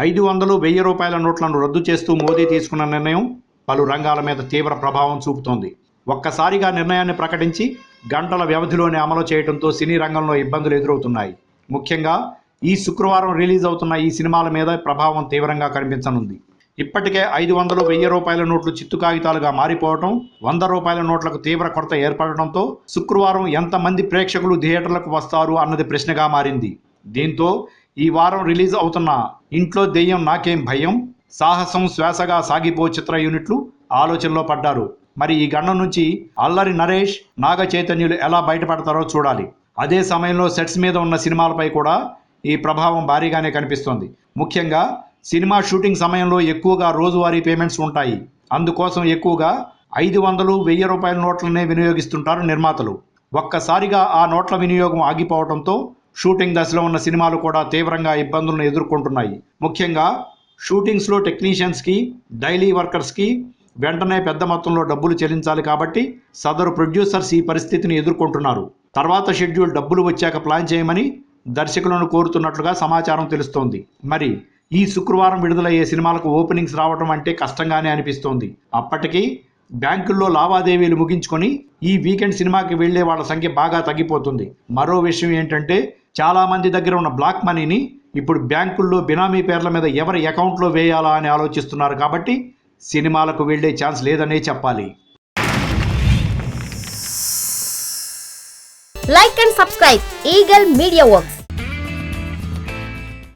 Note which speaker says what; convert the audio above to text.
Speaker 1: 500, 1000 రూపాయల నోట్లను రద్దు చేస్తూ మోదీ తీసుకున్న నిర్ణయం పలు రంగాల మీద తీవ్ర ప్రభావం చూపుతోంది. ఒక్కసారిగా నిర్ణయాన్ని ప్రకటించి గంటల వ్యవధిలోనే అమలు చేయడంతో సినీ రంగంలో ఇబ్బందులు ఎదురవుతున్నాయి. ముఖ్యంగా ఈ శుక్రవారం రిలీజ్ అవుతున్న ఈ సినిమాల మీద ప్రభావం తీవ్రంగా కనిపించనుంది. ఇప్పటికే 500, 1000 రూపాయల నోట్లు చిత్తు కాగితాలుగా మారిపోవడం, 100 రూపాయల నోట్లకు తీవ్ర కొరత ఏర్పడటంతో శుక్రవారం ఎంతమంది ప్రేక్షకులు థియేటర్లకు వస్తారు అన్నది ప్రశ్నగా మారింది. దీంతో ఈ వారం రిలీజ్ అవుతున్న ఇంట్లో దెయ్యం నాకేం భయం, సాహసం శ్వాసగా సాగిపో చిత్ర యూనిట్లు ఆలోచనలో పడ్డారు. మరి ఈ గండం నుంచి అల్లరి నరేష్, నాగ చైతన్యులు ఎలా బయటపడతారో చూడాలి. అదే సమయంలో సెట్స్ మీద ఉన్న సినిమాలపై కూడా ఈ ప్రభావం భారీగానే కనిపిస్తోంది. ముఖ్యంగా సినిమా షూటింగ్ సమయంలో ఎక్కువగా రోజువారీ పేమెంట్స్ ఉంటాయి. అందుకోసం ఎక్కువగా 500, 1000 రూపాయల నోట్లనే వినియోగిస్తుంటారు నిర్మాతలు. ఒక్కసారిగా ఆ నోట్ల వినియోగం ఆగిపోవడంతో షూటింగ్ దశలో ఉన్న సినిమాలు కూడా తీవ్రంగా ఇబ్బందులను ఎదుర్కొంటున్నాయి. ముఖ్యంగా షూటింగ్స్లో టెక్నీషియన్స్కి, డైలీ వర్కర్స్కి వెంటనే పెద్ద మొత్తంలో డబ్బులు చెల్లించాలి. కాబట్టి సదరు ప్రొడ్యూసర్స్ ఈ పరిస్థితిని ఎదుర్కొంటున్నారు. తర్వాత షెడ్యూల్ డబ్బులు వచ్చాక ప్లాన్ చేయమని దర్శకులను కోరుతున్నట్లుగా సమాచారం తెలుస్తోంది. మరి ఈ శుక్రవారం విడుదలయ్యే సినిమాలకు ఓపెనింగ్స్ రావడం అంటే కష్టంగానే అనిపిస్తోంది. అప్పటికీ బ్యాంకుల్లో లావాదేవీలు ముగించుకొని ఈ వీకెండ్ సినిమాకి వెళ్లే వాళ్ళ సంఖ్య బాగా తగ్గిపోతుంది. మరో విషయం ఏంటంటే చాలా మంది దగ్గర ఉన్న బ్లాక్ మనీని ఇప్పుడు బ్యాంకుల్లో బినామీ పేర్ల మీద ఎవరి అకౌంట్లో వేయాలా అని ఆలోచిస్తున్నారు. కాబట్టి సినిమాలకు వెళ్లే ఛాన్స్ లేదనే చెప్పాలి.
Speaker 2: Like and subscribe Eagle Media Works.